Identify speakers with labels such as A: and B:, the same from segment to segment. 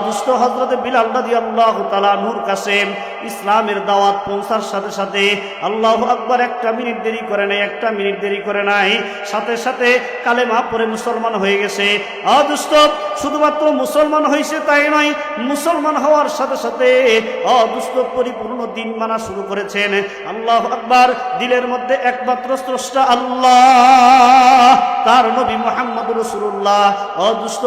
A: দুষ্ট হযরত বিলাল রাদিয়াল্লাহু তাআলা নূর কাছে ইসলামের দাওয়াত পৌঁছার সাথে সাথে আল্লাহু আকবার, একটা মিনিট দেরি করে নাই, একটা মিনিট দেরি করে নাই, সাথে সাথে কালেমা পড়ে মুসলমান হয়ে গেছে। দুষ্ট শুধুমাত্র মুসলমান হয়েছে তাই নয়, মুসলমান হওয়ার সাথে সাথে দুষ্ট পরিপূর্ণ দিন মানা শুরু করেছেন। আল্লাহু আকবার, দিলের মধ্যে একমাত্র স্রষ্টা আল্লাহ, তার নবী মুহাম্মদুর রাসূলুল্লাহ। দুষ্ট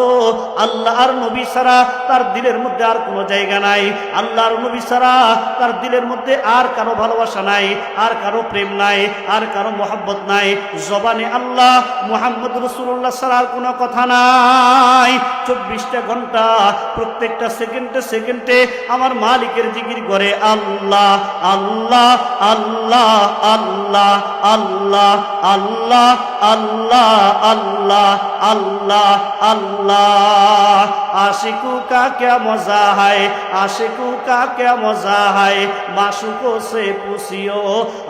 A: আল্লাহ আর নবী ছাড়া তার দিলের মধ্যে আর কোনো জায়গা নাই, আল্লাহর নবী ছাড়া তার দিলের মধ্যে আর কারো ভালোবাসা নাই, আর কারো প্রেম নাই, আর কারো মোহাব্বত নাই। জবানে আল্লাহ মুহাম্মদুর রাসূলুল্লাহ ছাড়া আর কোনো কথা নাই। 24টা ঘন্টা প্রত্যেকটা সেকেন্ডে সেকেন্ডে আমার মালিকের জিকির করে আল্লাহ আল্লাহ আল্লাহ আল্লাহ আল্লাহ আল্লাহ আল্লাহ আল্লাহ আল্লাহ আল্লাহ। आशिकों का क्या मजा है, आशिकों का क्या मजा है, माशूकों से पूछियो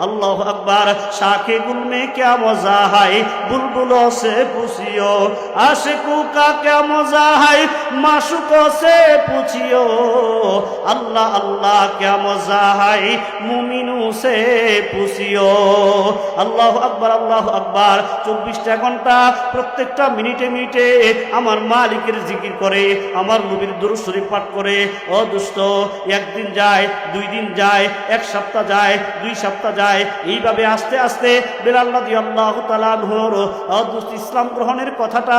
A: अल्लाह अकबर। शाखे गुल में क्या मजा है, बुलबुलों से पूछियो। आशिकों का क्या मजा है, माशूकों से पूछियो अल्लाह अल्लाह क्या मजा है, मुमिनों से पूछियो। अल्लाह अकबर अल्लाह अकबर। 24টা ঘন্টা প্রত্যেকটা মিনিটে মিনিটে আমার মালিকের জিকির করে, আমার নবীর দুরূদ শরীফ পাঠ করে। দুষ্ট একদিন যায়, 2 দিন যায়, 1 সপ্তাহ যায়, 2 সপ্তাহ যায়, এইভাবে আস্তে আস্তে বিলাল রাদিয়াল্লাহু তাআলা আনহুর দুষ্ট ইসলাম গ্রহণের কথাটা,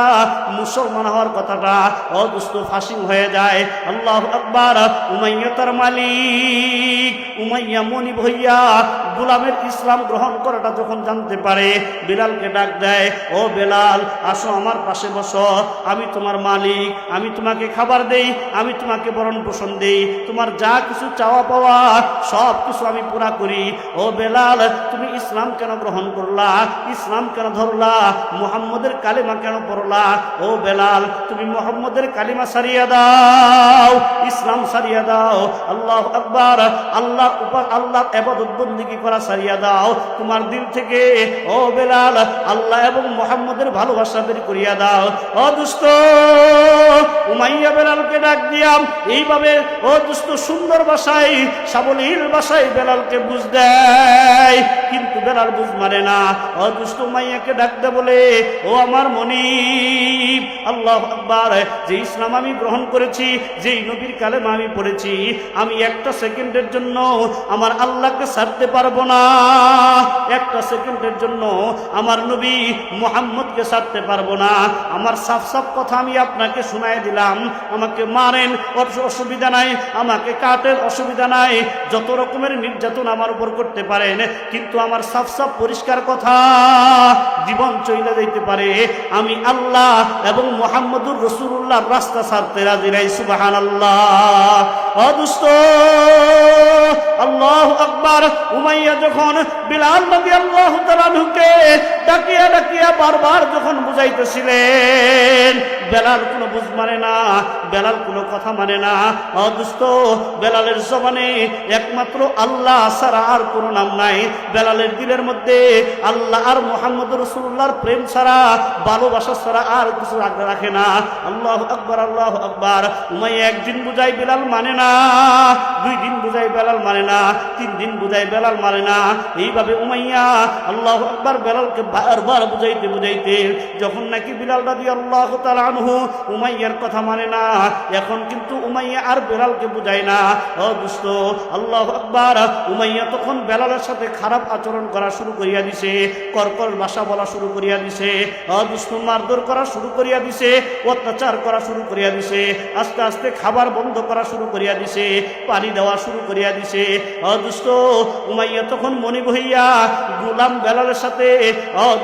A: মুসলমান হওয়ার কথাটা দুষ্ট ফাঁসিং হয়ে যায়। আল্লাহু আকবার। উমাইয়া তার মালিক, উমাইয়া মনি ভইয়া গোলামের ইসলাম গ্রহণ করাটা যখন জানতে পারে, বিলালকে ডাক দেয়, ও বেলাল আসো আমার পাশে বসো, আমি তোমার মালিক, আমি তোমাকে খাবার দেই, আমি তোমাকে ভরণ পোষণ দেই, তোমার যা কিছু চাওয়া পাওয়া সব কিছু আমি পুরা করি। ও বেলাল তুমি ইসলাম কেন গ্রহণ করলা, ইসলাম কেন ধরলা, মুহাম্মদের কালিমা কেন পড়লা? ও বেলাল তুমি মুহাম্মদের কালিমা সারিয়া দাও, ইসলাম সারিয়া দাও। আল্লাহু আকবার। আল্লাহর উপর আল্লাহর ইবাদত বন্দেগী করা সারিয়া দাও তোমার দিল থেকে। ও বেলাল আল্লাহ এবং মুহাম্মদের ভালোবাসা বের করিয়া দাও। ও দুষ্ট উমাইয়া বেলালকে ডাক দিয়াম এইভাবে, ও দুষ্ট সুন্দর ভাষায়, সাবলীল ভাষায় বেলালকে বুঝ দেয়, কিন্তু বেলাল বুঝ মারে না। ও দুষ্ট উমাইয়াকে ডাক দে বলে, ও আমার মনিব, আল্লাহু আকবার, যে ইসলাম আমি গ্রহণ করেছি, যেই নবীর কালেমা আমি পড়েছি, আমি একটা সেকেন্ডের জন্য আমার আল্লাহকে ছাড়তে পারবো না, একটা সেকেন্ডের জন্য আমার নবী মুহাম্মদকে ছাড়তে পারবো না। আমার সাফ সাফ কথা আমি আপনাকে শোনায় দিলাম, আমাকে মারেন অসুবিধা নাই, আমাকে কাটেন অসুবিধা নাই, যত রকমের নির্যাতন আমার উপর করতে পারেন, কিন্তু আমার সাফ সাফ পরিষ্কার কথা, জীবন চলে যেতে পারে, আমি আল্লাহ এবং মুহাম্মদুর রাসূলুল্লাহর রাস্তা ছাড়তে রাজি নাই। সুবহানাল্লাহ। ও দুষ্ট আল্লাহু আকবার। উমাইয়া যখন বিলাল রাদিয়াল্লাহু তাআলা আনহুকে ডাকিয়া ডাকিয়া বারবার যখন বুঝাইতেছিলেন, বেলাল কোনো বুঝ মানে না, বেলাল কোনো কথা মানে না। দুষ্ট বেলালের জবানে একমাত্র আল্লাহ ছাড়া আর কোনো নাম নাই, বেলালের দিলের মধ্যে আল্লাহ আর মুহাম্মদুর রাসূলুল্লাহর প্রেম ছাড়া, ভালোবাসা ছাড়া আর কিছু রাখে না। আল্লাহু আকবার আল্লাহু আকবার। উমাইয়া একদিন বুঝাই বেলাল মানে না, 2 দিন বুঝাই বেলাল মানে না, 3 দিন বুঝাই বেলাল মানে না। এইভাবে উমাইয়া আল্লাহু আকবার বেলালকে বারবার বুঝাইতে বুঝাইতে যখন নাকি বিলাল রাদিয়াল্লাহু তাআলা আনহু উমাইয়ার কথা মানে না, এখন কিন্তু উমাইয়া আর বেলালকে বুঝায় না। ও দুষ্ট আল্লাহু আকবার। উমাইয়া তখন বেলালের সাথে খারাপ আচরণ করা শুরু করিয়া দিছে, কর্কশ ভাষা বলা শুরু করিয়া দিছে, দুষ্ট মারধর করা শুরু করিয়া দিছে, অত্যাচার করা শুরু করিয়া দিছে, আস্তে আস্তে খাবার বন্ধ করা শুরু করিয়া দিছে, পানি দেওয়া শুরু করিয়া দিছে। দুষ্ট উমাইয়া তখন মনে বহিয়া গোলাম বেলালের সাথে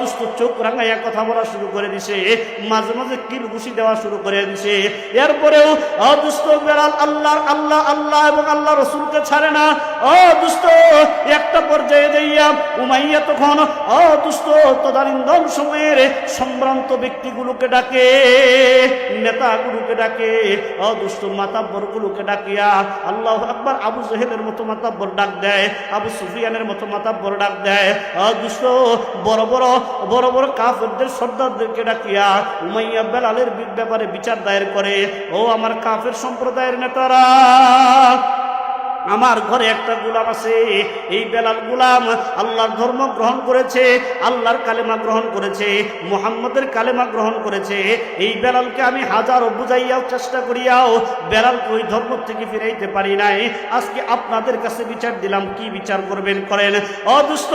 A: দুষ্ট চোখ রাঙাইয়া কথা বলা শুরু করে দিছে, মাঝে মাঝে কিল ঘুষি দেওয়া শুরু করে দিছে। এরপরেও দুষ্ট বেলাল আল্লাহর আল্লাহ আল্লাহ এবং আল্লাহ রসুলকে ছাড়ে না। দুষ্ট একটা পর্যায়ে যাইয়া উমাইয়া তখন দুষ্ট তদানীন্তন সময়ের সম্ভ্রান্ত ব্যক্তিগুলোকে ডাকে, নেতাগুলোকে ডাকে, দুষ্ট মাতাব্বরগুলোকে ডাকিয়া করিয়া আল্লাহু আকবার আবু জেহেলের মতো মাতাব্বর ডাক দেয়, আবু সুফিয়ানের মতো মাতাব্বর ডাক দেয়, দুষ্ট বড় বড় কাফেরদের সর্দারদেরকে ডাকিয়া উমাইয়া বেলালের ব্যাপারে বিচার দায়ের করে। ও আমার কাফের সম্প্রদায়ের নেতারা, আমার ঘরে একটা গোলাম আছে, এই বেলাল গোলাম আল্লাহর ধর্ম গ্রহণ করেছে, আল্লাহর কালেমা গ্রহণ করেছে, মুহাম্মদের কালেমা গ্রহণ করেছে। এই বেলালকে আমি হাজারো বুঝাইয়াও চেষ্টা করিয়াও বেলালকে ওই ধর্ম থেকে ফিরাইতে পারি নাই। আজকে আপনাদের কাছে বিচার দিলাম, কি বিচার করবেন করেন। অদুষ্ট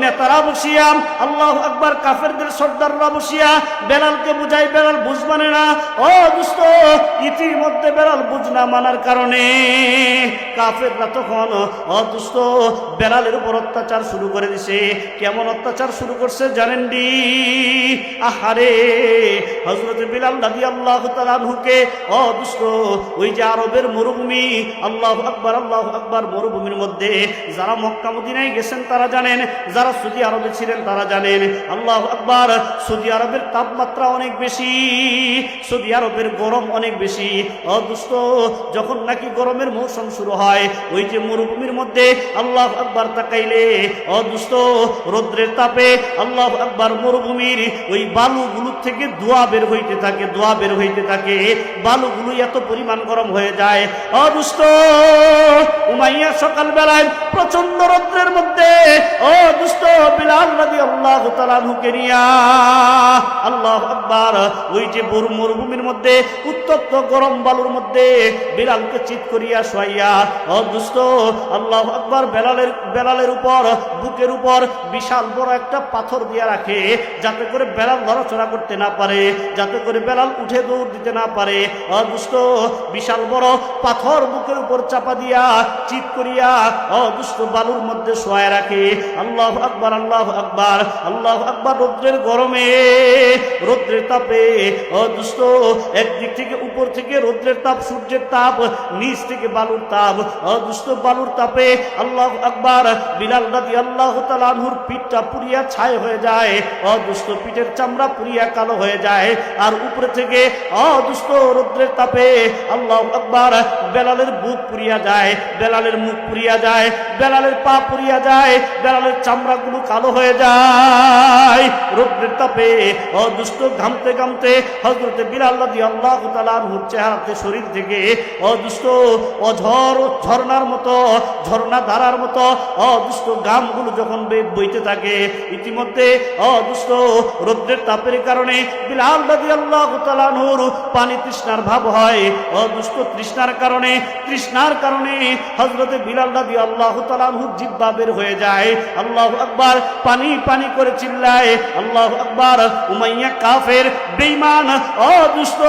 A: নেতারা বসিয়া আল্লাহু আকবার কাফেরদের সর্দাররা বসিয়া বেলালকে বুঝাই, বেলাল বুঝ মানে না। অদুষ্ট ইতিমধ্যে বেলাল বুঝ না মানার কারণে কাফের তখন অদুষ্ট বেলালের উপর অত্যাচার শুরু করে দিছে। কেমন অত্যাচার শুরু করছে জানেন দি? আহারে, হযরত বিলাল রাদিয়াল্লাহু তাআলা আনহুকে অদুষ্ট ওই যে আরবের মরুভূমি, আল্লাহু আকবার মরুভূমির মধ্যে যারা মক্কা মদিনায় গেছেন তারা জানেন, যারা সৌদি আরবে ছিলেন তারা জানেন। আল্লাহু আকবার, সৌদি আরবের তাপমাত্রা অনেক বেশি, সৌদি আরবের গরম অনেক বেশি। অদুষ্ট যখন নাকি গরমের মৌসুম শুরু হয়, ওই যে মরুভূমির মধ্যে আল্লাহু আকবার তাকাইলে অদুষ্ট রৌদ্রের তাপে আল্লাহু আকবার মরুভূমির ওই বালুগুলোর থেকে ধোঁয়া বের হইতে থাকে, ধোঁয়া বের হইতে থাকে, বালুগুলো এত পরিমাণ গরম হয়ে যায়। অদুষ্ট উমাইয়া সকালবেলায় প্রচন্ড রৌদ্রের মধ্যে অদুষ্ট বিলাল রাদিয়াল্লাহু তাআলা আনহুকে নিয়া আল্লাহু আকবার ওই যে মরুভূমির মধ্যে উত্তপ্ত গরম বালুর মধ্যে বিলালকে চিৎ করিয়া শোয়াইয়া অদুষ্ট আল্লাহু আকবার বেলালের উপর বুকের উপর বিশাল বড় একটা পাথর দিয়া রাখে, যাতে করে বেলাল নড়াচড়া করতে না পারে, যাতে করে বেলাল উঠে দৌড় দিতে না পারে। অদুষ্ট বিশাল বড় পাথর বুকের উপর চাপা দিয়া চিৎ করিয়া অদুষ্ট বালুর মধ্যে শোয়ায় রাখে। আল্লাহু আকবার আল্লাহু আকবার রৌদ্রের গরমে, রৌদ্রের তাপে অদুষ্ট একদিক থেকে উপর থেকে রৌদ্রের তাপ, সূর্যের তাপ, নিচ থেকে বালুর তাপ, অদুষ্ট বালুর তাপে আল্লাহু আকবার বিলাল রাদিয়াল্লাহু তাআলা আনহুর পিঠটা পুড়িয়া ছাই হয়ে যায়, অদুষ্ট পিঠের চামড়া পুড়িয়া কালো হয়ে যায়। আর উপরে থেকে অদুষ্ট রৌদ্রের তাপে আল্লাহু আকবার বেলালের বুক পুড়িয়া যায়, বেলালের মুখ পুড়িয়া যায়, বেলালের পা পুড়িয়া যায়, বেলালের চামড়াগুলো কালো হয়ে যায় রৌদ্রের তাপে। অদুষ্ট ঘামতে ঘামতে হযরত বিলাল রাদিয়াল্লাহু তাআলা আনহুর চেহারাতে, শরীর থেকে অদুষ্ট ঝর্ণার মতো, ঝর্ণা ধারার মতো অদুষ্ট ঘামগুলো যখন বইতে থাকে, ইতিমধ্যে অদুষ্ট রৌদ্রের তাপের কারণে বিলাল রাদিয়াল্লাহু তাআলা আনহুর পানি তৃষ্ণার ভাব হয়। অদুষ্ট তৃষ্ণার কারণে হযরত বিলাল রাদিয়াল্লাহু তাআলা আনহুর জিহ্বা বের হয়ে যায়। আল্লাহু আকবার, পানি পানি করে চিল্লায়। আল্লাহু আকবার, উমাইয়া কাফের বেঈমান অদুষ্ট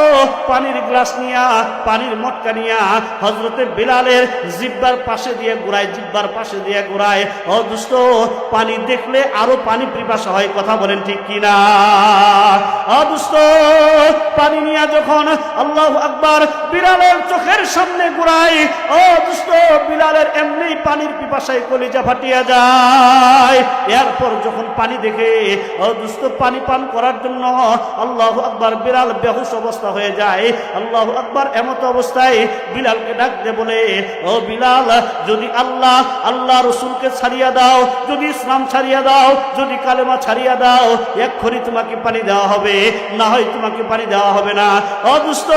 A: পানির গ্লাস নিয়া, পানির মটকা নিয়া হযরত বিলালের জিহ্বার পাশে দিয়ে ঘুরায়, অদুষ্ট পানি দেখলে আরো পানি পিপাসা হয়। কথা বলেন ঠিক কিনা? অদুষ্ট পানি নিয়া যখন আল্লাহু আকবার বিলালের চোখের সামনে ঘুরায়, অদুষ্ট বিলালের এমনি পানির পিপাসায় কলিজা ফাটিয়া যায়। এরপর যখন পানি দেখে অদুষ্ট পানি পান করার জন্য আল্লাহু আকবার বিলাল বেহুশ অবস্থা হয়ে যায়। আল্লাহু আকবার এমত অবস্থায় বিলালকে ডাক দিয়ে বলে, ও বিলাল, যদি আল্লাহ রসুলকে ছাড়িয়া দাও, যদি ইসলাম ছাড়িয়া দাও, যদি কালেমা ছাড়িয়া দাও, এক্ষুনি তোমাকে পানি দেওয়া হবে, না হয় তোমাকে পানি দেওয়া হবে না। অদুষ্ট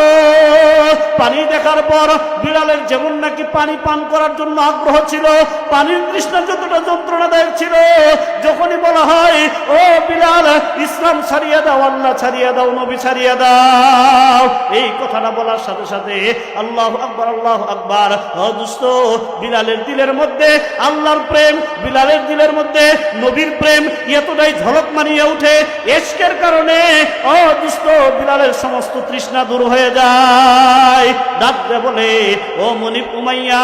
A: পানি দেখার পর বিলালের যেমন নাকি পানি পান করার জন্য আগ্রহ ছিল, পানির তৃষ্ণা যতটা যন্ত্রণাদায়ক ছিল, যখনই বলা হয় ও বিলাল ইসলাম ছাড়িয়া দাও, আল্লাহ ছাড়িয়া দাও, নবী ছাড়িয়া দাও, এই কথাটা বলার সাথে সাথে আল্লাহু আকবার অদুষ্ট বিলালের দিলের মধ্যে আল্লাহর প্রেম, বিলালের দিলের মধ্যে নবীর প্রেম এতটাই ঝলক মারিয়ে উঠে, ইশকের কারণে অদুষ্ট বিলালের সমস্ত তৃষ্ণা দূর হয়ে যায়। ডাক দিয়ে বলে, ও মনিব উমাইয়া,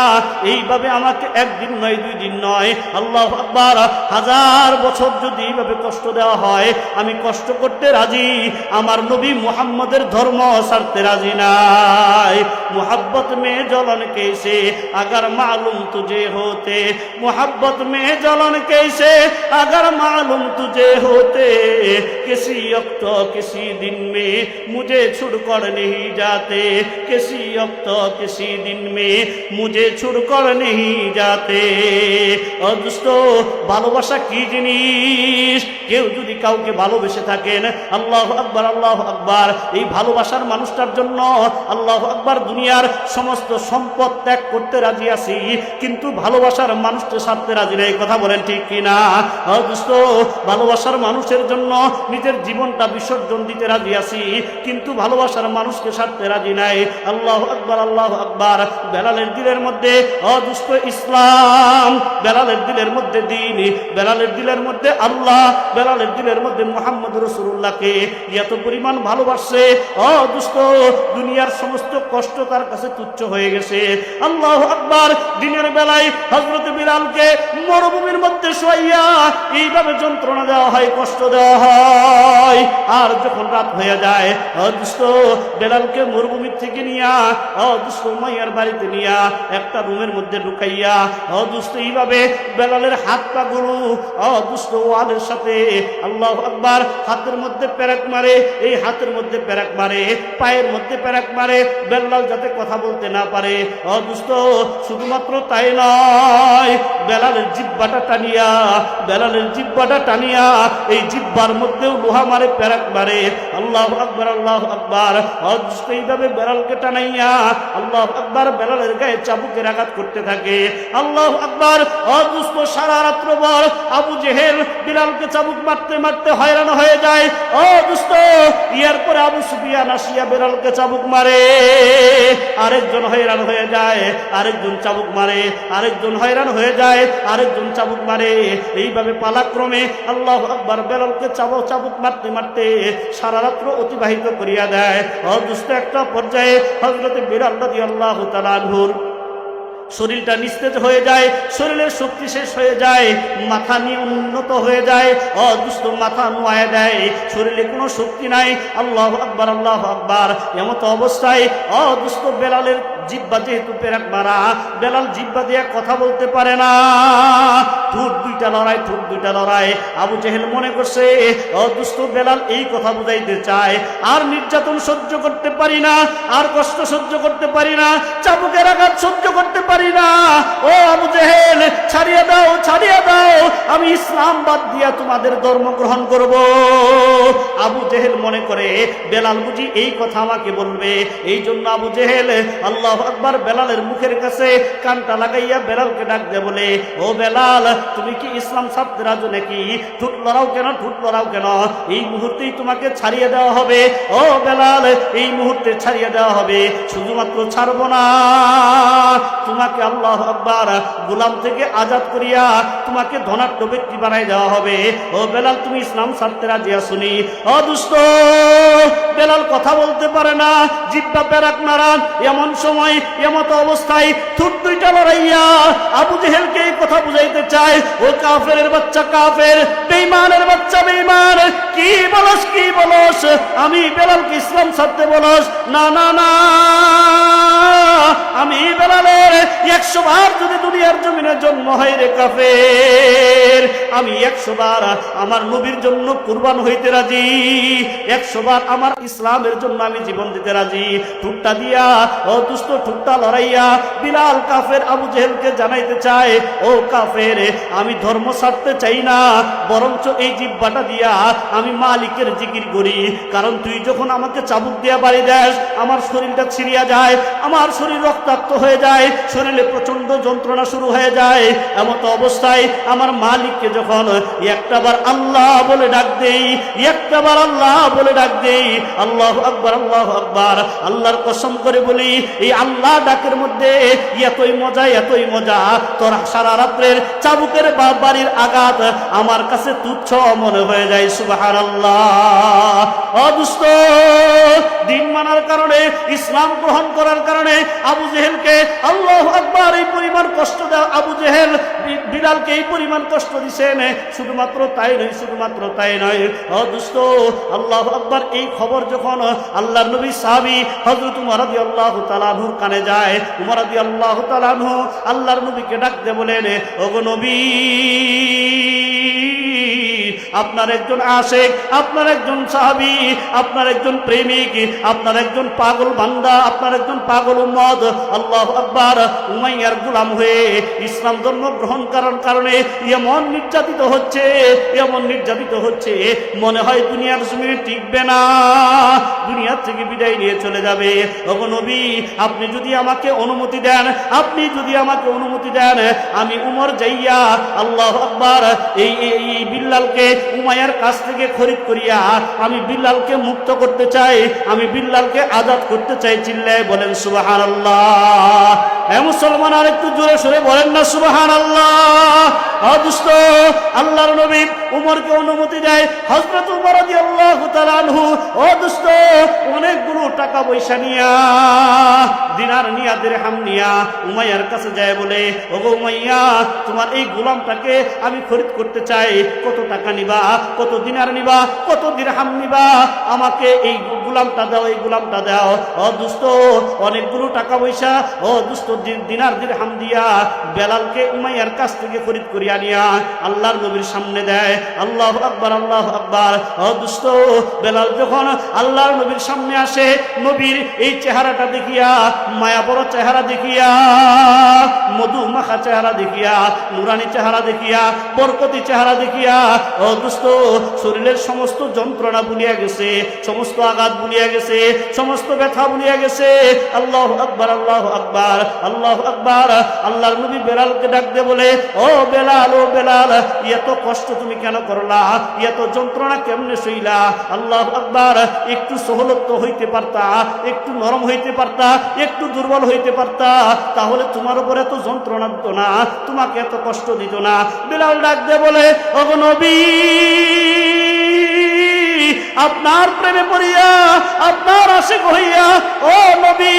A: এইভাবে আমাকে একদিন নয়, 2 দিন নয়, আল্লাহু আকবার 1000 বছর যদি এইভাবে কষ্ট দেওয়া হয়, আমি কষ্ট করতে রাজি, আমার নবী মুহাম্মদের ধর্ম ছাড়তে রাজি নাই। मोहब्बत में जलन कैसे अगर मालूम तुझे होते, मोहब्बत में जलन कैसे अगर मालूम तुझे होते, किसी वक्त किसी दिन में मुझे छोड़कर नहीं जाते, किसी वक्त तो किसी दिन में मुझे छोड़कर नहीं जाते। दोस्तों ভালোবাসা কি জিনিস? কেউ যদি কাউকে ভালোবেসে থাকেন, আল্লাহু আকবার আল্লাহু আকবার, এই ভালোবাসার মানুষটার জন্য আল্লাহু আকবার দুনিয়ার সমস্ত সম্পদ ত্যাগ করতে রাজি আছি, কিন্তু ভালোবাসার মানুষকে ছাড়তে রাজি নাই। কথা বলেন ঠিক কিনা? দোস্তো ভালোবাসার মানুষের জন্য নিজের জীবনটা বিসর্জন দিতে রাজি আছি, কিন্তু ভালোবাসার মানুষকে ছাড়তে রাজি নাই। আল্লাহু আকবার আল্লাহু আকবার। বেলালের দিলের মধ্যে দোস্ত ইসলাম, বেলালের দিলের মধ্যে দ্বীন, বেলালের দিলের মধ্যে আল্লাহ, বেলালের দিলের মধ্যে মুহাম্মদ রাসূলুল্লাহকে এত পরিমাণ ভালোবাসে দোস্ত দুনিয়ার সমস্ত কষ্ট তার কাছে তুচ্ছ হয়ে গেছে। আল্লাহু আকবার। দিনের বেলায় হযরত বিলালকে মরুভূমির মধ্যে শোয়াইয়া এইভাবে যন্ত্রণা দেওয়া হয়, কষ্ট দেওয়া হয়। আর যখন রাত হয়ে যায় দোস্ত বেলালকে মরুভূমির থেকে নিয়া দোস্ত মাইয়ার বাড়িতে নিয়া একটা রুমের মধ্যে ঢুকাইয়া দোস্ত এইভাবে বেলালের হাত পা গুলো দুষ্ট ওয়ালের সাথে আল্লাহু আকবার হাতের মধ্যে পেরেক মারে, এই হাতের মধ্যে পেরেক মারে, পায়ের মধ্যে পেরেক মারে, বেলাল যাতে কথা বলতে না পারে। দুষ্ট শুধুমাত্র তাই নয়, বেলালের জিহ্বাটা টানিয়া, বেলালের জিহ্বাটা টানিয়া এই জিহ্বার মধ্যেও লোহা মারে, পেরেক মারে। আল্লাহু আকবার আল্লাহু আকবার। দুষ্ট এইভাবে বেলালকে টানাইয়া আল্লাহু আকবার বেলালের গায়ে চাবুকের আঘাত করতে থাকে। আল্লাহু আকবার। দুষ্ট সারা রাত্র ভর আবু জেহেল বিলালকে চাবুক মারতে মারতে হয়রান হয়ে যায়। দুষ্ট এরপরে আবু সুফিয়ান আসিয়া বিলালকে চাবুক মারে, আরেকজন হয়রান হয়ে যায়, আরেকজন চাবুক মারে, আরেকজন হয়রান হয়ে যায়, আরেকজন চাবুক মারে। এইভাবে পালাক্রমে আল্লাহু আকবার বিলালকে চাবুক মারতে মারতে সারা রাত্র অতিবাহিত করিয়া দেয়। দুষ্ট একটা পর্যায়ে হযরত বিলাল রাদিয়াল্লাহু তাআলা আনহুর শরীরটা নিস্তেজ হয়ে যায়, শরীরের শক্তি শেষ হয়ে যায়, মাথা নিয়ে উন্নত হয়ে যায়। দুষ্ট মাথা নোয়ায় দেয়, শরীরে কোনো শক্তি নাই। আল্লাহু আকবার আল্লাহু আকবার। এমত অবস্থায় দুষ্ট বেলালের জিহ্বা যেহেতু পেরেক মারা, বেলাল জিহ্বা দিয়ে কথা বলতে পারে না, ঠোঁট দুইটা লড়াই, ঠোঁট দুইটা লড়াই। আবু জেহেল মনে করছে দুষ্ট বেলাল এই কথা বুঝাইতে চায়, আর নির্যাতন সহ্য করতে পারি না, আর কষ্ট সহ্য করতে পারি না, চাবুকের আঘাত সহ্য করতে পারি না। ও আবু জেহেল ছাড়িয়ে দাও, ছাড়িয়ে দাও, আমি ইসলাম বাদ দিয়া তোমাদের ধর্ম গ্রহণ করব। আবু জেহেল মনে করে বেলাল বুঝি এই কথা আমাকে বলবে, এই জন্য আবু জেহেল আল্লাহু আকবার বেলালের মুখের কাছে কানটা লাগাইয়া বেলালকে ডাক দিয়ে বলে, ও বেলাল তুমি কি ইসলাম ছাড়তে রাজি নাকি? ঠোঁট লড়াও কেন, ঠোঁট লড়াও কেন? এই মুহূর্তেই তোমাকে ছাড়িয়ে দেওয়া হবে। ও বেলাল এই মুহূর্তে ছাড়িয়ে দেওয়া হবে, শুধুমাত্র ছাড়বো না, তোমাকে আল্লাহু আকবার গোলাম থেকে আজাদ করিয়া তোমাকে ধনাঢ্য ব্যক্তি বানাই দেওয়া হবে। ও বেলাল তুমি ইসলাম ছাড়তে রাজি আসুনি? দুষ্ট বেলাল কথা বলতে পারে না, জিহ্বা পেরেক মারা। এমন সময় এমত অবস্থায় ঠোঁট দুইটা লড়াইয়া আবু জেহেলকে এই কথা বুঝাইতে চায়, ও কাফেরের বাচ্চা কাফের, বেঈমানের বাচ্চা বেঈমান, কি বলস কি বলস? আমি বেলালকে ইসলাম ছাড়তে বলস? না না না, আমি বেলালের 100 বার যদি দুনিয়ার জমিনে জন্ম হয় রে কাফের, আমি 100 বার আমার নবীর জন্য কুরবান হইতে রাজি, 100 বার আমার ইসলামের জন্য আমি জীবন দিতে রাজি। ঠুট্টা দিয়া দুষ্ট ঠুট্টা লড়াইয়া বিলাল কাফের আবু জেহেলকে জানাইতে চায়, ও কাফের আমি ধর্ম ছাড়তে চাই না, বরঞ্চ এই জিহ্বাটা দিয়া আমি মালিকের জিকির করি, কারণ তুই যখন আমাকে চাবুক দিয়া বাড়ি দেস আমার শরীরটা ছিড়িয়া যায়, আমার শরীর রক্তাক্ত হয়ে যায়, শরীরে প্রচন্ড যন্ত্রণা শুরু হয়ে যায়। এমত অবস্থায় আমার মালিককে যখন একটাবার আল্লাহ বলে ডাক দেই, একটাবার আল্লাহ বলে ডাক দেই, আল্লাহু আকবার আল্লাহু আকবার, আল্লাহর কসম করে বলি এই আল্লাহ ডাকের মধ্যে এতই মজা, এতই মজা, তোর সারা রাত্রের চাবুকের বাড়ির আঘাত আমার কাছে তুচ্ছ মনে হয়ে যায়। সুবহানাল্লাহ। দুষ্ট দিন মানার কারণে, ইসলাম গ্রহণ করার কারণে আবু জেহেলকে আল্লাহু আকবার এই পরিমাণ কষ্ট দেওয়া, আবু জেহেল বিলালকে এই পরিমাণ কষ্ট দিছেন। শুধুমাত্র তাই নয়, শুধুমাত্র তাই নয় দুষ্ট আল্লাহু আকবার এই খবর যখন আল্লাহর নবী সাহাবী হযরত উমর রাদিয়াল্লাহু তাআলা আনহুর কানে যায়, উমর রাদিয়াল্লাহু তাআলা আনহু আল্লাহর নবীকে ডাক দিয়ে বলেন, ওগো নবী আপনার একজন আশিক, আপনার একজন সাহাবী, আপনার একজন প্রেমিক, আপনার একজন পাগল বান্দা, আপনার একজন পাগল উম্মত আল্লাহু আকবার উমাইয়ার গোলাম হয়ে ইসলাম ধর্ম গ্রহণ করার কারণে এমন নির্যাতিত হচ্ছে, এমন নির্যাতিত হচ্ছে, মনে হয় দুনিয়ার জমিনে টিকবে না, দুনিয়ার থেকে বিদায় নিয়ে চলে যাবে। ওগো নবী, আপনি যদি আমাকে অনুমতি দেন, আপনি যদি আমাকে অনুমতি দেন, আমি উমর যাইয়া আল্লাহু আকবার এই বিল্লালকে উমাইয়ার কাছ থেকে খরিদ করিয়া আমি বিল্লালকে মুক্ত করতে চাই, আমি বিল্লালকে আজাদ করতে চাই। চিল্লায় বলেন সুবহানাল্লাহ। এ মুসলমান, আর একটু জোরে সরে বলেন না সুবহানাল্লাহ। দুষ্ট আল্লাহর নবী উমরকে অনুমতি দেয়। হযরত উমর রাদিয়াল্লাহু তাআলা আনহু ও দুষ্ট অনেকগুলো টাকা পয়সা নিয়া, দিনার নিয়া, দিরহাম নিয়া উমাইয়ার কাছে যায়, বলে ওগো উমাইয়া, তোমার এই গোলামটাকে আমি খরিদ করতে চাই, কত টাকা নিবা, কত দিনার নিবা, কত দিরহাম নিবা, আমাকে এই গোলামটা দাও, এই গোলামটা দাও। ও দুষ্ট অনেকগুলো টাকা পয়সা, ও দুষ্ট দিনার দিরহাম দিয়া বেলালকে উমাইয়ার কাছ থেকে খরিদ করিয়া নিয়া আল্লাহর নবীর সামনে দেয়। আল্লাহু আকবার, আল্লাহু আকবার। ও দুষ্ট বেলাল যখন আল্লাহর নবীর সামনে আসে, নবীর এই চেহারাটা দেখিয়া, মায়া বড় চেহারা দেখিয়া, মধু মাখা চেহারা দেখিয়া, নুরানি চেহারা দেখিয়া, বরকতি চেহারা দেখিয়া, ও দুষ্ট শরীরের সমস্ত যন্ত্রণা ভুলিয়া গেছে, সমস্ত আঘাত ভুলিয়া গেছে, সমস্ত ব্যথা ভুলিয়া গেছে। আল্লাহু আকবার, আল্লাহু আকবার, আল্লাহু আকবার। আল্লাহর নবী বেলালকে ডাক দিয়ে বলে, ও বেলাল, ও বেলাল, এত কষ্ট তুমি কেন করলা, এত যন্ত্রণা কেমনে সইলা? আল্লাহু আকবার। একটু সহলত হইতে পারতা, একটু নরম হইতে পারতা, একটু দুর্বল হইতে পারতা, তাহলে তোমার উপর এত যন্ত্রণা দিত না, তোমাকে এত কষ্ট দিত না। বেলাল ডাক দিয়ে বলে, ওগো নবী, আপনার প্রেমে পড়িয়া, আপনার আশিক হইয়া, ও নবী,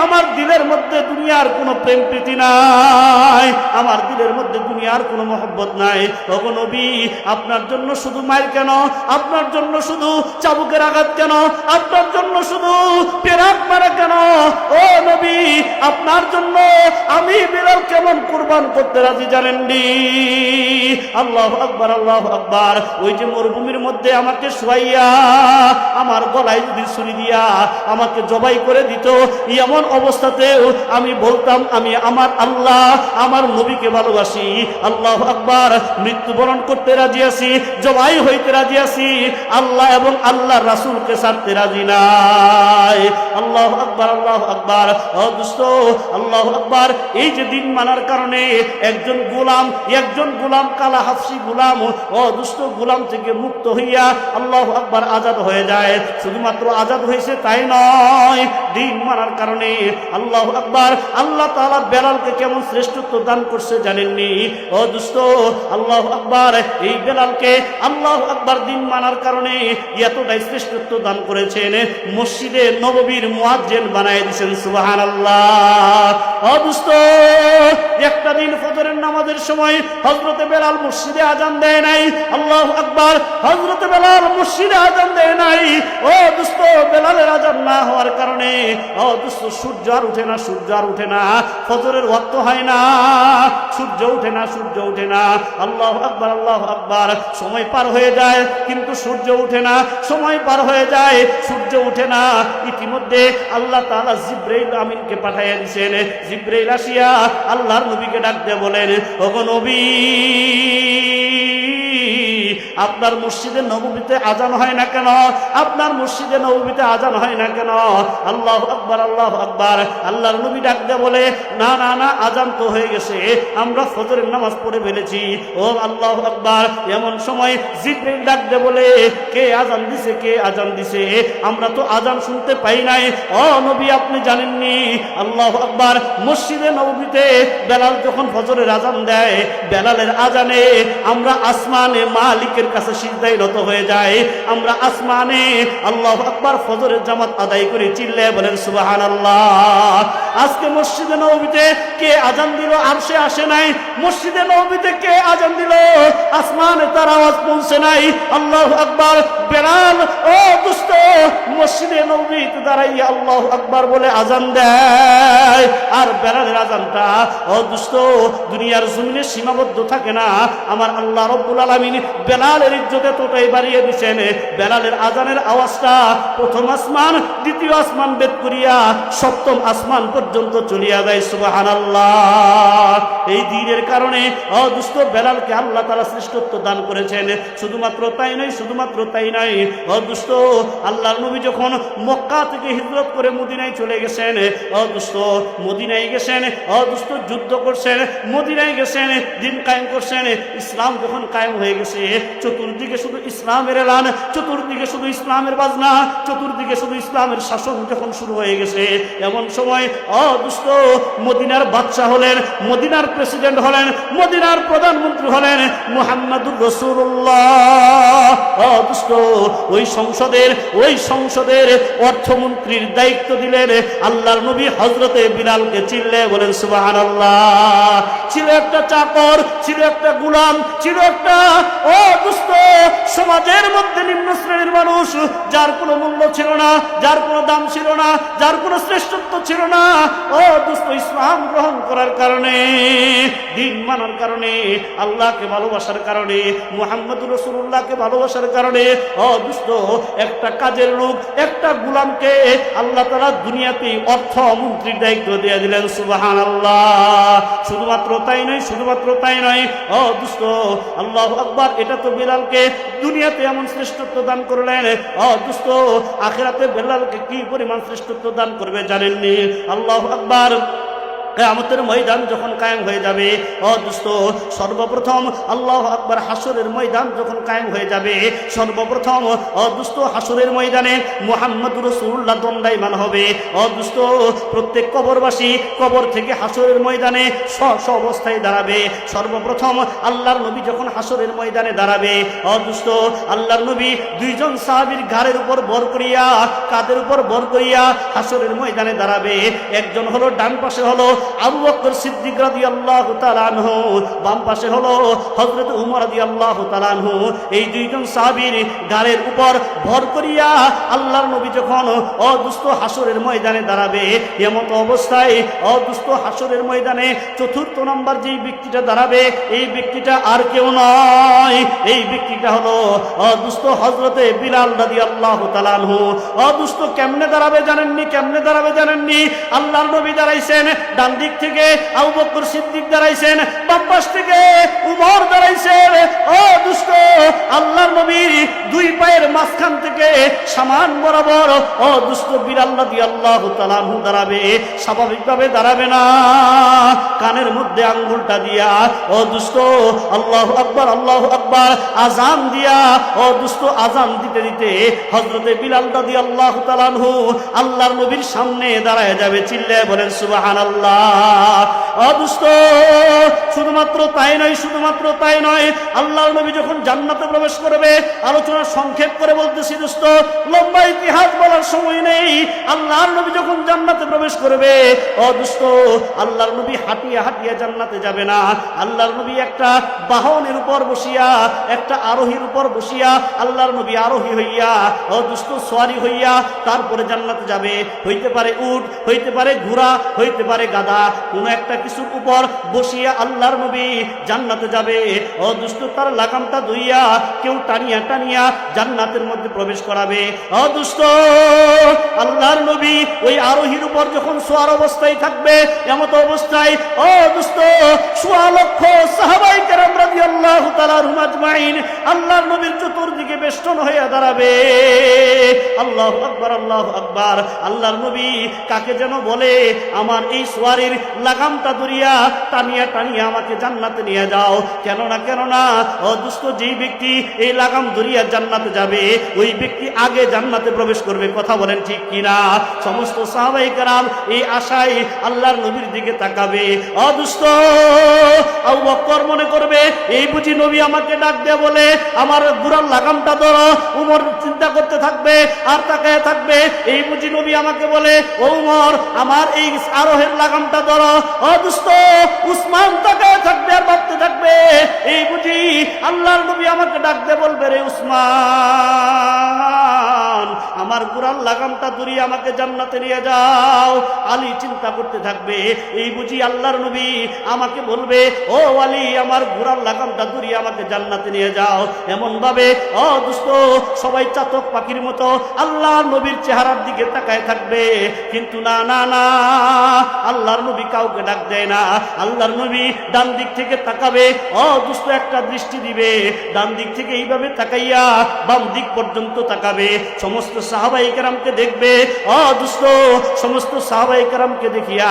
A: আমার দিলের মধ্যে দুনিয়ার কোনো প্রেম প্রীতি নাই, আমার দিলের মধ্যে দুনিয়ার কোনো মহব্বত নাই। ওগো নবী, আপনার জন্য শুধু মায়ের কেন, আপনার জন্য শুধু চাবুকের আঘাত কেন, আপনার জন্য শুধু পেরাক মারা কেন, ও নবী, আপনার জন্য আমি বেলাল কেমন কুরবান করতে রাজি জানেননি। আল্লাহু আকবার, আল্লাহু আকবার। ওই যে মরুভূমির মধ্যে আমাকে শুয়াইয়া আমার গলায় যদি ছুরি দিয়া আমাকে জবাই করে দিত, এমন অবস্থাতেও আমি বলতাম আমি আমার আল্লাহ, আমার নবীকে ভালোবাসি। আল্লাহু আকবার। মৃত্যুবরণ করতে রাজি আছি, জবাই হইতে রাজি আছি, আল্লাহ এবং আল্লাহর রাসূলকে ছাড়তে রাজি নাই। আল্লাহু আকবার, আল্লাহু আকবার। ও দোস্ত, আল্লাহু আকবার। এই যে দিন মানার কারণে একজন গোলাম কালা হাফসি গোলাম, ও দুষ্ট গোলাম থেকে মুক্ত হইয়া আল্লাহু আকবার আজাদ হয়ে যায়। শুধুমাত্র আজাদ হয়েছে তাই নয়, দিন মানার কারণে আল্লাহু আকবার আল্লাহ তাআলা বেলালকে কেমন শ্রেষ্ঠত্ব দান করছে জানেননি? ও দুষ্ট, আল্লাহু আকবার, এই বেলালকে আল্লাহু আকবার দিন মানার কারণে এতটাই শ্রেষ্ঠত্ব দান করেছেন, মসজিদে নববীর মুয়াজ্জিন বানায় দিয়েছেন। সুবহানাল্লাহ। ও দুষ্ট, একটা দিন ফজরের নামাজের সময় হযরতে বেলাল মসজিদে আজান দেয় নাই। আল্লাহু আকবার। হযরতে বেলাল মসজিদে আজান দেয় নাই। ও দুষ্ট, বেলালের আজান না হওয়ার কারণে, ও দুষ্ট, সূর্য আর উঠে না, সূর্য আর উঠে না, ফজরের ওয়াক্ত হয় না, সূর্য উঠে না, সূর্য উঠে না। আল্লাহু আকবার, আল্লাহু আকবার। সময় পার হয়ে যায় কিন্তু সূর্য উঠে না, সময় পার হয়ে যায় সূর্য উঠে না। ইতিমধ্যে আল্লাহ তাআলা জিবরাইল আমিনকে পাঠাইয়া দিয়েছেন। জিবরাইল আসিয়া আল্লাহর নবীকে ডাক দিয়ে বলেন, ওগো নবী, আপনার মসজিদে নববীতে আজান হয় না কেন? আপনার মসজিদে নববীতে আজান হয় না কেন? আল্লাহু আকবার, আল্লাহু আকবার। আল্লাহর নবী ডাক দিয়ে বলে, না না না, আজান তো হয়ে গেছে, আমরা ফজরের নামাজ পড়ে ফেলেছি। ও আল্লাহু আকবার। এমন সময় জিবরাইল ডাক দিয়ে বলে, কে আজান দিছে, কে আজান দিছে? আমরা তো আজান শুনতে পাই নাই। ও নবী, আপনি জানেননি? আল্লাহু আকবার। মসজিদে নববীতে বেলাল যখন ফজরের আজান দেয়, বেলালের আজানে আমরা আসমানে মালিকের কাছে সিজদায় নত হয়ে যায়, আমরা আসমানে আল্লাহু আকবার ফজরের জামাত আদায় করে চিল্লায় বলেন সুবহানাল্লাহ। আজকে মসজিদে নববীতে কে আজান দিল? আরশে আসে নাই। মসজিদে নববীতে কে আজান দিল? আসমানে তার আওয়াজ পৌঁছে নাই। আল্লাহু আকবার। বেলাল, ও দুষ্ট, মসজিদে নববীতে দাঁড়াইয়া আল্লাহু আকবার বলে আজান দেয়, আর বেলালের আযানটা ও দোস্ত দুনিয়ার জমিনে সীমাবদ্ধ থাকে না। আমার আল্লাহ রব্বুল আলামিন বেলালের ইজ্জত এতটাই বাড়িয়ে দিয়েছেন, বেলালের আযানের আওয়াজটা প্রথম আসমান দ্বিতীয় আসমান ভেদ করিয়া সপ্তম আসমান পর্যন্ত চলিয়া যায়। সুবহানাল্লাহ। এই দিনের কারণে ও দোস্ত বেলালকে আল্লাহ তাআলা শ্রেষ্ঠত্ব দান করেছেন। শুধুমাত্র তাই নয়, শুধুমাত্র তাই নয় ও দোস্ত আল্লাহর নবী যখন মক্কা থেকে হিজরত করে মদিনায় চলে গেছেন, ও দোস্ত মদিনায় গেছেন, ও দোস্ত যুদ্ধ করছেন, মদিনায় গেছেন, দিন কায়েম করছেন। ইসলাম যখন কায়েম হয়ে গেছে, চতুর্দিকে শুধু ইসলামের এলান, চতুর্দিকে শুধু ইসলামের বাজনা, চতুর্দিকে শুধু ইসলামের শাসন যখন শুরু হয়ে গেছে, এমন সময় ও দোস্ত মদিনার বাদশা হলেন, মদিনার প্রেসিডেন্ট হলেন, মদিনার প্রধানমন্ত্রী হলেন মুহাম্মাদুর রাসূলুল্লাহ। ও দোস্ত ওই সংসদের অর্থমন্ত্রীর দায়িত্ব দিলেন আল্লাহর নবী হযরতে বিলালকে। চিল্লে বলেন সুবহানাল্লাহ। ছিল একটা চাকর, ছিল একটা গোলাম, ছিল একটা ও দোস্ত সমাজের মধ্যে নিম্ন শ্রেণীর মানুষ, যার কোনো মূল্য ছিল না, যার কোনো দাম ছিল না, যার কোনো শ্রেষ্ঠত্ব ছিল না। ও দোস্ত ইসলাম গ্রহণ করার কারণে, দিন মানার কারণে, আল্লাহকে ভালোবাসার কারণে, মুহাম্মদুর রাসূলুল্লাহকে ভালোবাসার কারণে ও দোস্ত একটা কাজের লোক, একটা গোলামকে আল্লাহ তাআলা দুনিয়াতে অর্থমন্ত্রীর দায়িত্ব দিয়ে দিলেন। সুবহানাল্লাহ। শুধুমাত্র তাই নয়, শুধুমাত্র তাই নয় ও দোস্ত আল্লাহু আকবার, এটা তো বিলালকে দুনিয়াতে এমন শ্রেষ্ঠত্ব দান করলেন, ও দোস্ত আখিরাতে বেলালকে কি পরিমাণ শ্রেষ্ঠত্ব দান করবে জানেননি? আল্লাহু আকবার। কিয়ামতের ময়দান যখন কায়েম হয়ে যাবে, ও দোস্ত সর্বপ্রথম আল্লাহু আকবার হাসরের ময়দান যখন কায়েম হয়ে যাবে, সর্বপ্রথম ও দোস্ত হাসরের ময়দানে মুহাম্মদুর রাসূলুল্লাহ দণ্ডায়মান হবে। ও দোস্ত প্রত্যেক কবরবাসী কবর থেকে হাসরের ময়দানে স্ব অবস্থায় দাঁড়াবে। সর্বপ্রথম আল্লাহর নবী যখন হাসরের ময়দানে দাঁড়াবে, ও দোস্ত আল্লাহর নবী দুইজন সাহাবীর ঘাড়ের উপর ভর করিয়া, কাঁধের উপর ভর করিয়া হাসরের ময়দানে দাঁড়াবে। একজন হলো ডান পাশে হলো আবু বকর সিদ্দিক রাদিয়াল্লাহু তাআলা আনহু, বাম পাশে হলো হযরত উমর রাদিয়াল্লাহু তাআলা আনহু। এই দুইজন সাহাবীর গাড়ির উপর ভর করিয়া আল্লাহর নবী যখন ও দোস্ত হাসরের ময়দানে দাঁড়াবে, এমন অবস্থায় ও দোস্ত হাসরের ময়দানে চতুর্থ নম্বর যেই ব্যক্তিটা দাঁড়াবে, এই ব্যক্তিটা আর কেউ নয়, এই ব্যক্তিটা হলো ও দোস্ত হযরতে বিলাল রাদিয়াল্লাহু তাআলা আনহু। ও দোস্ত কেমনে দাঁড়াবে জানেননি? কেমনে দাঁড়াবে জানেননি? আল্লাহর নবী দাঁড়াইছেন, ডান দিক থেকে আবু বকর সিদ্দিক দাঁড়াইছেন, বাম পাশ থেকে উমর দাঁড়াইছেন। ও দোস্ত আল্লাহর নবীর দুই পায়ের মাঝখান থেকে সমান বরাবর ও দোস্ত বিলাল রাদিয়াল্লাহু তাআলা আনহু দাঁড়াবে। স্বাভাবিকভাবে দাঁড়াবে না, কানের মধ্যে আঙ্গুলটা দিয়া ও দোস্ত আল্লাহু আকবার, আল্লাহু আকবার আযান দিয়া ও দোস্ত আযান দিতে দিতে হযরতে বিলাল রাদিয়াল্লাহু তাআলা আনহু আল্লাহর নবীর সামনে দাঁড়ায় যাবে। চিল্লায়ে বলেন সুবহানাল্লাহ। ও দোস্ত শুধুমাত্র তাই নয়, শুধুমাত্র তাই নয়, আল্লাহর নবী যখন জান্নাতে প্রবেশ করবে, আলোচনা সংক্ষেপ করে বলতেছি দোস্ত, লম্বা ইতিহাস বলার সময় নেই। আল্লাহর নবী যখন জান্নাতে প্রবেশ করবে, ও দোস্ত আল্লাহর নবী হাঁটিয়া হাঁটিয়া জান্নাতে যাবে না। আল্লাহর নবী একটা বাহনের উপর বসিয়া, একটা আরোহীর উপর বসিয়া আল্লাহর নবী আরোহী হইয়া ও দোস্ত সোয়ারি হইয়া তারপরে জান্নাতে যাবে। হইতে পারে উট, হইতে পারে ঘোড়া, হইতে পারে গাদা, কোন একটা কিছুর উপর বসিয়া আল্লাহর নবী জান্নাতে যাবে। ও দোস্ত তার লাগামটা ধুইয়া কেউ টানিয়া টানিয়া জান্নাতের মধ্যে প্রবেশ করাবে। ও দোস্ত আল্লাহর নবী ওই আরোহীর উপর যখন সোয়ার অবস্থায় থাকবে, এমত অবস্থায় ও দোস্ত সোয়া লক্ষ সাহাবায়ে কেরাম রাদিয়াল্লাহু তাআলা আজমাইন আল্লাহর নবীর চতুর্দিকে বেষ্টন হয়ে দাঁড়াবে। আল্লাহু আকবার, আল্লাহু আকবার। আল্লাহর নবী কাকে যেন বলে, আমার এই সোয়ারির লাগামটা ধরিয়া টানিয়া টানিয়া আমাকে জান্নাতে নিয়ে যাও। কেননা ও দোস্ত যেই ব্যক্তি এই লাগাম ধরিয়া জান্নাতে যাবে, ওই ব্যক্তি আগে জান্নাতে প্রবেশ করবে। কথা বলেন ঠিক কিনা? সমস্ত সাহাবায়ে কেরাম এই আশায় আল্লাহর নবীর দিকে তাকাবে। ও দোস্ত আবু বকর মনে করবে, এই বুঝি নবী আমাকে ডাক দেয়া বলে আমার ঘোড়ার লাগামটা ধরো। উমর চিন্তা করতে থাকবে আর তাকায় থাকবে, এই বুঝি নবী আমাকে বলে ও উমর আমার এই আরোহের লাগামটা ধরো। ও দোস্ত উসমান তাকায় থাকবে আর ভাবতে থাকবে, এই বুঝি আল্লাহর নবী আমাকে ডাক দিয়ে বলবে রে উসমান জান, আমার গুরার লাগামটা ধরিয়ে আমাকে জান্নাতে নিয়ে যাও। আলী চিন্তা করতে থাকবে, এই বুঝি আল্লাহর নবী আমাকে বলবে, ও আলী আমার গুরার লাগামটা ধরিয়ে আমাকে জান্নাতে নিয়ে যাও। এমন ভাবে দোস্ত সবাই চাতক পাখির মতো আল্লাহর নবীর চেহারার দিকে তাকায় থাকবে, কিন্তু না না না, আল্লাহর নবী কাউকে ডাক দেয় না। আল্লাহর নবী ডান দিক থেকে তাকাবে, দোস্ত একটা দৃষ্টি দিবে, ডান দিক থেকে এইভাবে তাকাইয়া বাম দিক পর্যন্ত তাকাবে, সমস্ত সাহাবায়ে কেরামকে দেখবে। দোস্ত সমস্ত সাহাবায়ে কেরামকে দেখিয়া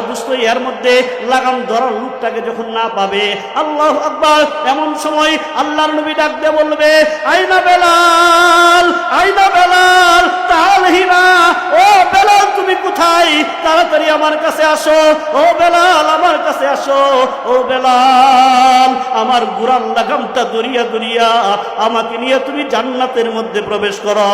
A: দোস্ত এর মধ্যে লাগাম ধরার লোকটাকে যখন না পাবে, আল্লাহু আকবার, এমন সময় আল্লাহর নবী ডাক দিয়ে বলবে, আইনা বেলাল, আইনা বেলাল, তাআলহিনা, ও বেলাল তুমি কোথায়? তাড়াতাড়ি আমার কাছে আসো, ও বেলাল আমার কাছে আসো, ও বেলাল আমার গুরার লাগামটা দরিয়া দরিয়া আমাকে নিয়ে তুমি জান্নাতের মধ্যে প্রবেশ করো।